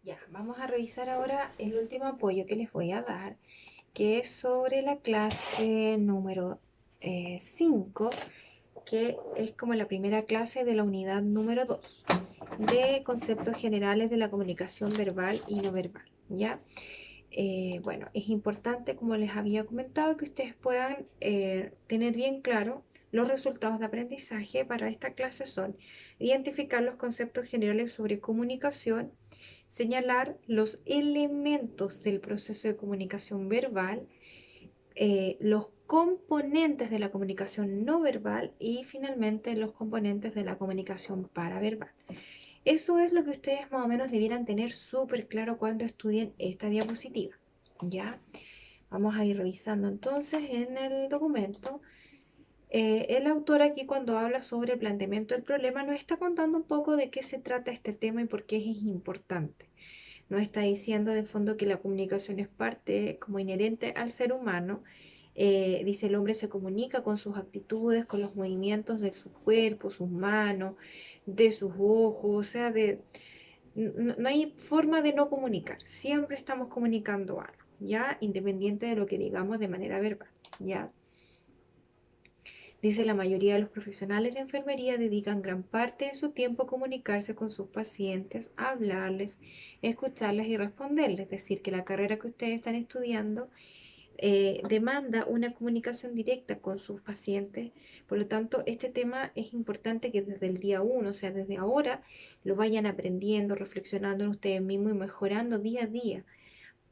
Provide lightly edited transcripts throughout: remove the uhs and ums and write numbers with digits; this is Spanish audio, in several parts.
Ya, vamos a revisar ahora el último apoyo que les voy a dar, que es sobre la clase número 5, que es como la primera clase de la unidad número 2 de conceptos generales de la comunicación verbal y no verbal, ¿ya? Bueno, es importante, como les había comentado, que ustedes puedan tener bien claro los resultados de aprendizaje para esta clase son identificar los conceptos generales sobre comunicación, señalar los elementos del proceso de comunicación verbal, los componentes de la comunicación no verbal y finalmente los componentes de la comunicación paraverbal. Eso es lo que ustedes más o menos debieran tener súper claro cuando estudien esta diapositiva. ¿Ya? Vamos a ir revisando entonces en el documento. El autor aquí cuando habla sobre el planteamiento del problema nos está contando un poco de qué se trata este tema y por qué es importante. Nos está diciendo de fondo que la comunicación es parte como inherente al ser humano. Dice el hombre se comunica con sus actitudes, con los movimientos de su cuerpo, sus manos, de sus ojos, o sea, no hay forma de no comunicar. Siempre estamos comunicando algo, ¿ya? Independiente de lo que digamos de manera verbal, ¿ya? Dice la mayoría de los profesionales de enfermería dedican gran parte de su tiempo a comunicarse con sus pacientes, a hablarles, escucharles y responderles. Es decir, que la carrera que ustedes están estudiando demanda una comunicación directa con sus pacientes. Por lo tanto, este tema es importante que desde el día uno, o sea, desde ahora, lo vayan aprendiendo, reflexionando en ustedes mismos y mejorando día a día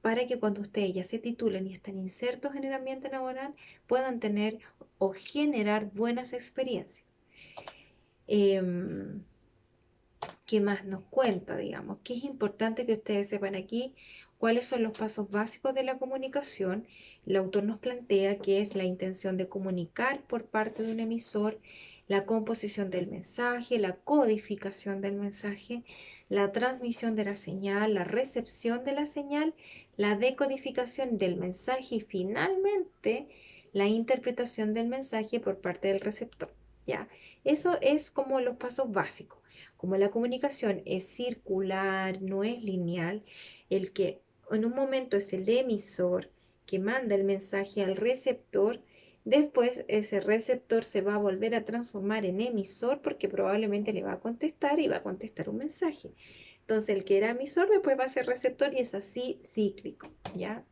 para que cuando ustedes ya se titulen y estén insertos en el ambiente laboral, puedan tener o generar buenas experiencias. Em, ¿Qué más nos cuenta, digamos? ¿Qué es importante que ustedes sepan aquí? ¿Cuáles son los pasos básicos de la comunicación? El autor nos plantea que es la intención de comunicar por parte de un emisor, la composición del mensaje, la codificación del mensaje, la transmisión de la señal, la recepción de la señal, la decodificación del mensaje y finalmente la interpretación del mensaje por parte del receptor. ¿Ya? Eso es como los pasos básicos. Como la comunicación es circular, no es lineal, el que en un momento es el emisor que manda el mensaje al receptor, después ese receptor se va a volver a transformar en emisor porque probablemente le va a contestar y va a contestar un mensaje. Entonces el que era emisor después va a ser receptor y es así cíclico, ¿ya?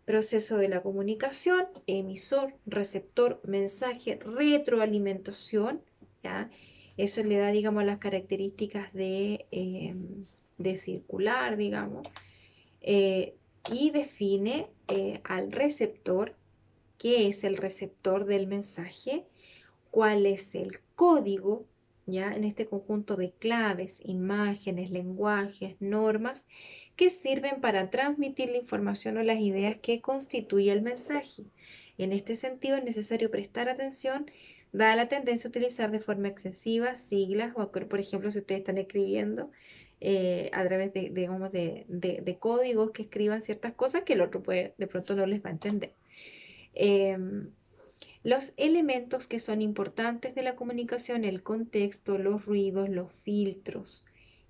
Proceso de la comunicación, emisor, receptor, mensaje, retroalimentación, ¿ya? Eso le da, digamos, las características de circular, digamos, eh, y define al receptor, qué es el receptor del mensaje, cuál es el código, ¿ya? En este conjunto de claves, imágenes, lenguajes, normas, que sirven para transmitir la información o las ideas que constituye el mensaje. En este sentido es necesario prestar atención, dada la tendencia a utilizar de forma excesiva siglas, o por ejemplo, si ustedes están escribiendo a través digamos, de códigos que escriban ciertas cosas que el otro puede, de pronto no les va a entender. Em, los elementos que son importantes de la comunicación, el contexto, los ruidos, los filtros,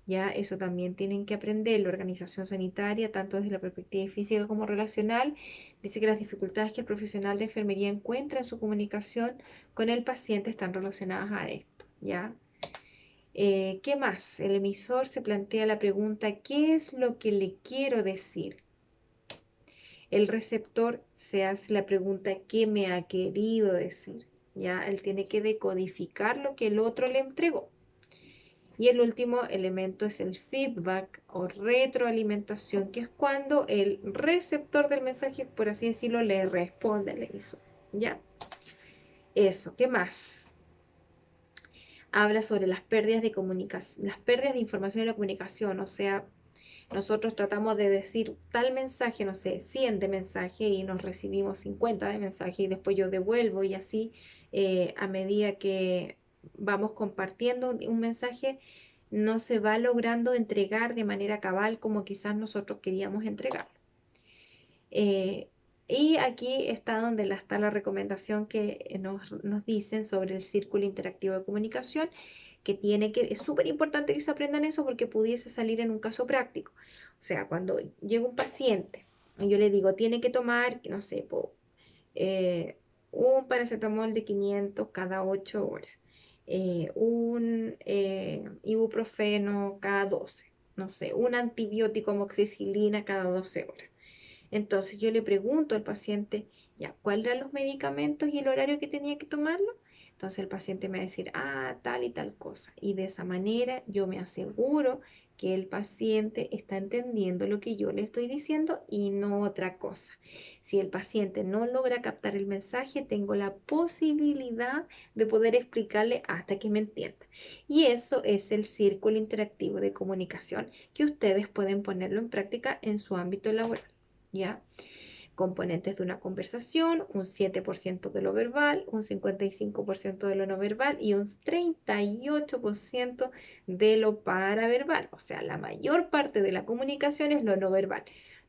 ya eso también tienen que aprender. La organización sanitaria, tanto desde la perspectiva física como relacional, dice que las dificultades que el profesional de enfermería encuentra en su comunicación con el paciente están relacionadas a esto, ¿ya? ¿Qué más? El emisor se plantea la pregunta, ¿qué es lo que le quiero decir? El receptor se hace la pregunta, ¿qué me ha querido decir? Ya, él tiene que decodificar lo que el otro le entregó. Y el último elemento es el feedback o retroalimentación, que es cuando el receptor del mensaje, por así decirlo, le responde al emisor. ¿Ya? Eso, ¿qué más? Habla sobre las pérdidas de comunicación, las pérdidas de información en la comunicación, o sea, nosotros tratamos de decir tal mensaje, no sé, 100 de mensaje y nos recibimos 50 de mensaje y después yo devuelvo y así a medida que vamos compartiendo un mensaje no se va logrando entregar de manera cabal como quizás nosotros queríamos entregarlo. Eh, y aquí está donde está la recomendación que nos dicen sobre el círculo interactivo de comunicación, que tiene que, es súper importante que se aprendan eso porque pudiese salir en un caso práctico. O sea, cuando llega un paciente y yo le digo, tiene que tomar, no sé, eh, un paracetamol de 500 cada 8 horas, un ibuprofeno cada 12, no sé, un antibiótico amoxicilina cada 12 horas. Entonces yo le pregunto al paciente, ya, ¿cuáles eran los medicamentos y el horario que tenía que tomarlo? Entonces el paciente me va a decir, ah, tal y tal cosa. Y de esa manera yo me aseguro que el paciente está entendiendo lo que yo le estoy diciendo y no otra cosa. Si el paciente no logra captar el mensaje, tengo la posibilidad de poder explicarle hasta que me entienda. Y eso es el círculo interactivo de comunicación que ustedes pueden ponerlo en práctica en su ámbito laboral. ¿Ya? Componentes de una conversación, un 7% de lo verbal, un 55% de lo no verbal y un 38% de lo paraverbal. O sea, la mayor parte de la comunicación es lo no verbal.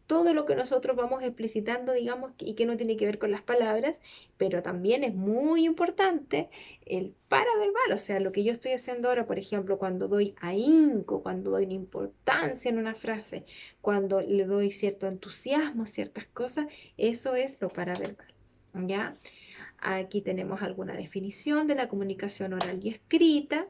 Todo lo que nosotros vamos explicitando, digamos, y que no tiene que ver con las palabras, pero también es muy importante el paraverbal, o sea, lo que yo estoy haciendo ahora, por ejemplo, cuando doy ahínco, cuando doy una importancia en una frase, cuando le doy cierto entusiasmo a ciertas cosas, eso es lo paraverbal, ¿ya? Aquí tenemos alguna definición de la comunicación oral y escrita,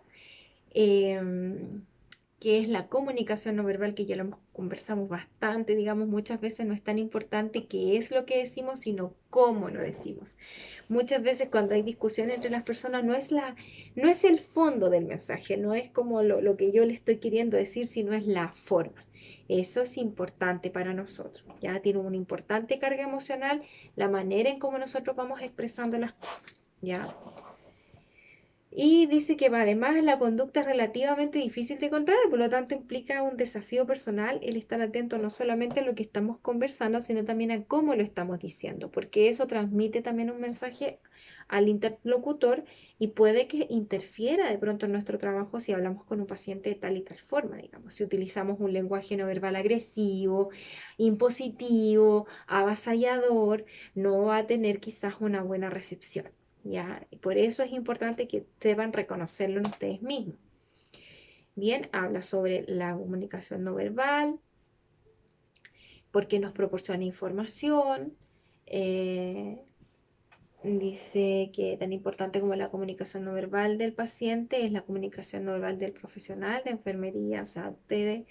que es la comunicación no verbal, que ya lo conversamos bastante, digamos, muchas veces no es tan importante qué es lo que decimos, sino cómo lo decimos. Muchas veces cuando hay discusión entre las personas no es el fondo del mensaje, no es como lo que yo le estoy queriendo decir, sino es la forma. Eso es importante para nosotros. Ya tiene una importante carga emocional la manera en cómo nosotros vamos expresando las cosas. ¿Ya? Y dice que además la conducta es relativamente difícil de controlar, por lo tanto implica un desafío personal el estar atento no solamente a lo que estamos conversando, sino también a cómo lo estamos diciendo, porque eso transmite también un mensaje al interlocutor y puede que interfiera de pronto en nuestro trabajo si hablamos con un paciente de tal y tal forma, digamos, si utilizamos un lenguaje no verbal agresivo, impositivo, avasallador, no va a tener quizás una buena recepción. ¿Ya? Y por eso es importante que sepan reconocerlo en ustedes mismos. Bien, habla sobre la comunicación no verbal, porque nos proporciona información. eh, Dice que tan importante como la comunicación no verbal del paciente es la comunicación no verbal del profesional de enfermería, o sea, ustedes,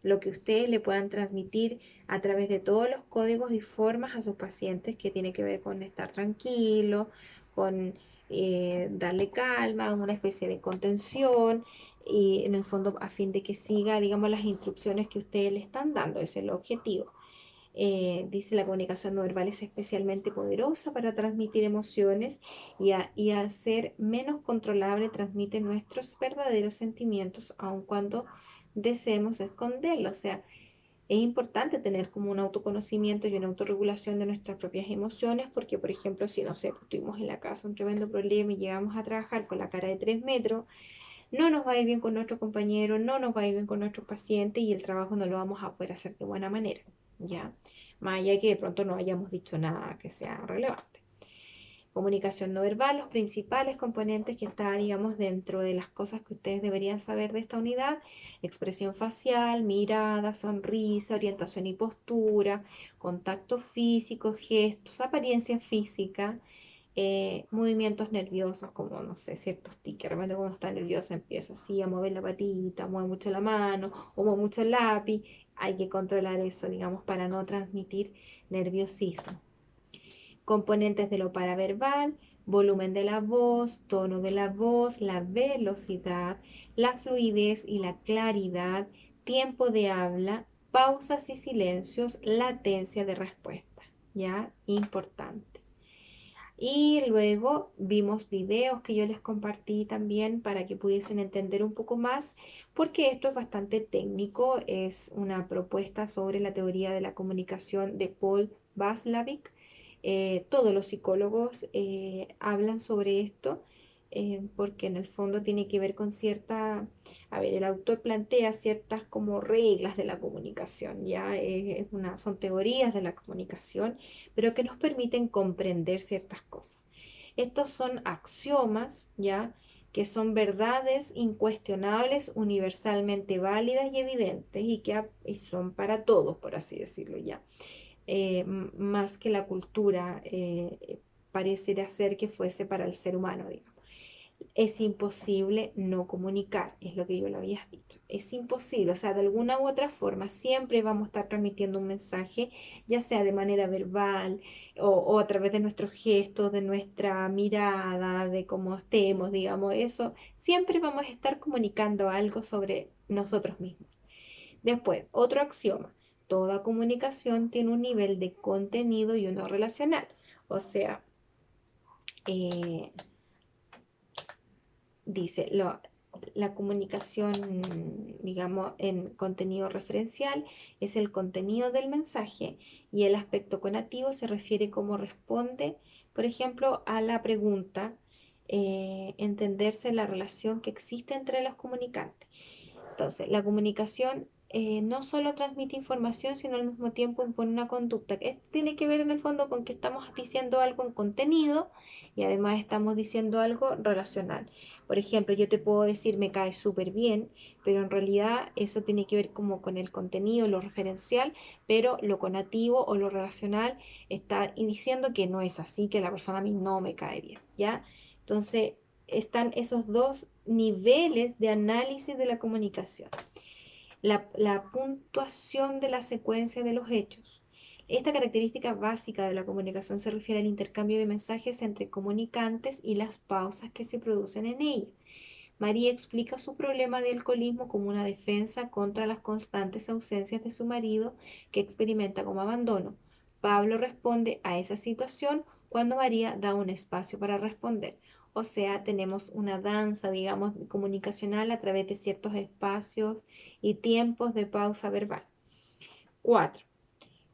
lo que ustedes le puedan transmitir a través de todos los códigos y formas a sus pacientes que tiene que ver con estar tranquilo, con darle calma, una especie de contención y en el fondo a fin de que siga, digamos, las instrucciones que ustedes le están dando, ese es el objetivo. Dice la comunicación no verbal es especialmente poderosa para transmitir emociones y al ser menos controlable transmite nuestros verdaderos sentimientos aun cuando deseemos esconderlos. O sea, es importante tener como un autoconocimiento y una autorregulación de nuestras propias emociones porque, por ejemplo, si no sé, pues, tuvimos en la casa un tremendo problema y llegamos a trabajar con la cara de 3 metros, no nos va a ir bien con nuestro compañero, no nos va a ir bien con nuestros pacientes y el trabajo no lo vamos a poder hacer de buena manera, ¿ya? Más allá de que de pronto no hayamos dicho nada que sea relevante. Comunicación no verbal, los principales componentes que están, digamos, dentro de las cosas que ustedes deberían saber de esta unidad: expresión facial, mirada, sonrisa, orientación y postura, contacto físico, gestos, apariencia física, movimientos nerviosos, como, no sé, ciertos tics, realmente cuando está nervioso empieza así a mover la patita, mueve mucho la mano, o mueve mucho el lápiz, hay que controlar eso, digamos, para no transmitir nerviosismo. Componentes de lo paraverbal: volumen de la voz, tono de la voz, la velocidad, la fluidez y la claridad, tiempo de habla, pausas y silencios, latencia de respuesta. ¿Ya? Importante. Y luego vimos videos que yo les compartí también para que pudiesen entender un poco más, porque esto es bastante técnico, es una propuesta sobre la teoría de la comunicación de Paul Watzlawick. Todos los psicólogos hablan sobre esto, porque en el fondo tiene que ver con cierta, a ver, el autor plantea ciertas como reglas de la comunicación, ya son teorías de la comunicación, pero que nos permiten comprender ciertas cosas. Estos son axiomas, ¿ya? que son verdades incuestionables, universalmente válidas y evidentes y son para todos, por así decirlo ya. Más que la cultura pareciera ser que fuese para el ser humano, digamos. Es imposible no comunicar, es lo que yo le había dicho. Es imposible, o sea, de alguna u otra forma siempre vamos a estar transmitiendo un mensaje, ya sea de manera verbal o a través de nuestros gestos, de nuestra mirada, de cómo estemos, digamos, eso. Siempre vamos a estar comunicando algo sobre nosotros mismos. Después, otro axioma. Toda comunicación tiene un nivel de contenido y uno relacional. O sea, eh, dice, la comunicación, digamos, en contenido referencial es el contenido del mensaje y el aspecto conativo se refiere cómo responde, por ejemplo, a la pregunta, entenderse la relación que existe entre los comunicantes. Entonces, la comunicación no solo transmite información, sino al mismo tiempo impone una conducta que tiene que ver en el fondo con que estamos diciendo algo en contenido y además estamos diciendo algo relacional. Por ejemplo, yo te puedo decir me cae súper bien, pero en realidad eso tiene que ver como con el contenido, lo referencial, pero lo conativo o lo relacional está diciendo que no es así, que la persona a mí no me cae bien, ¿ya? Entonces, están esos dos niveles de análisis de la comunicación. La puntuación de la secuencia de los hechos. Esta característica básica de la comunicación se refiere al intercambio de mensajes entre comunicantes y las pausas que se producen en ella. María explica su problema de alcoholismo como una defensa contra las constantes ausencias de su marido que experimenta como abandono. Pablo responde a esa situación cuando María da un espacio para responder. O sea, tenemos una danza, digamos, comunicacional a través de ciertos espacios y tiempos de pausa verbal. 4.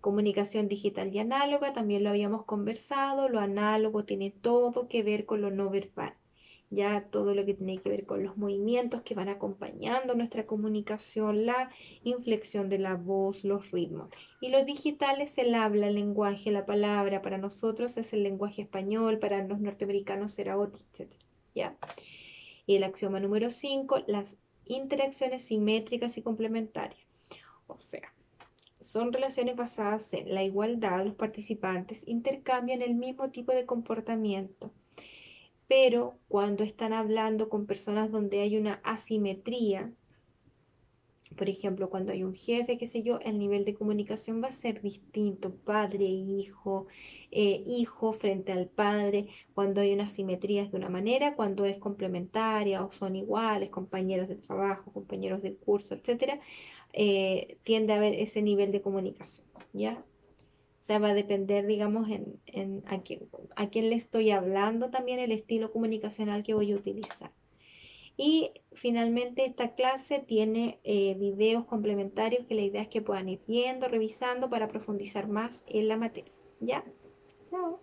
Comunicación digital y análoga, también lo habíamos conversado, lo análogo tiene todo que ver con lo no verbal, ya todo lo que tiene que ver con los movimientos que van acompañando nuestra comunicación, la inflexión de la voz, los ritmos. Y lo digital es el habla, el lenguaje, la palabra, para nosotros es el lenguaje español, para los norteamericanos será otro, etc. ¿Ya? Y el axioma número 5, las interacciones simétricas y complementarias. O sea, son relaciones basadas en la igualdad. Los participantes intercambian el mismo tipo de comportamiento, pero cuando están hablando con personas donde hay una asimetría, por ejemplo, cuando hay un jefe, qué sé yo, el nivel de comunicación va a ser distinto, padre, hijo, hijo frente al padre, cuando hay una asimetría es de una manera, cuando es complementaria o son iguales, compañeros de trabajo, compañeros de curso, etcétera, tiende a haber ese nivel de comunicación, ¿ya? O sea, va a depender, digamos, en a quién le estoy hablando también el estilo comunicacional que voy a utilizar. Y finalmente esta clase tiene videos complementarios que la idea es que puedan ir viendo, revisando para profundizar más en la materia. ¿Ya? Chao.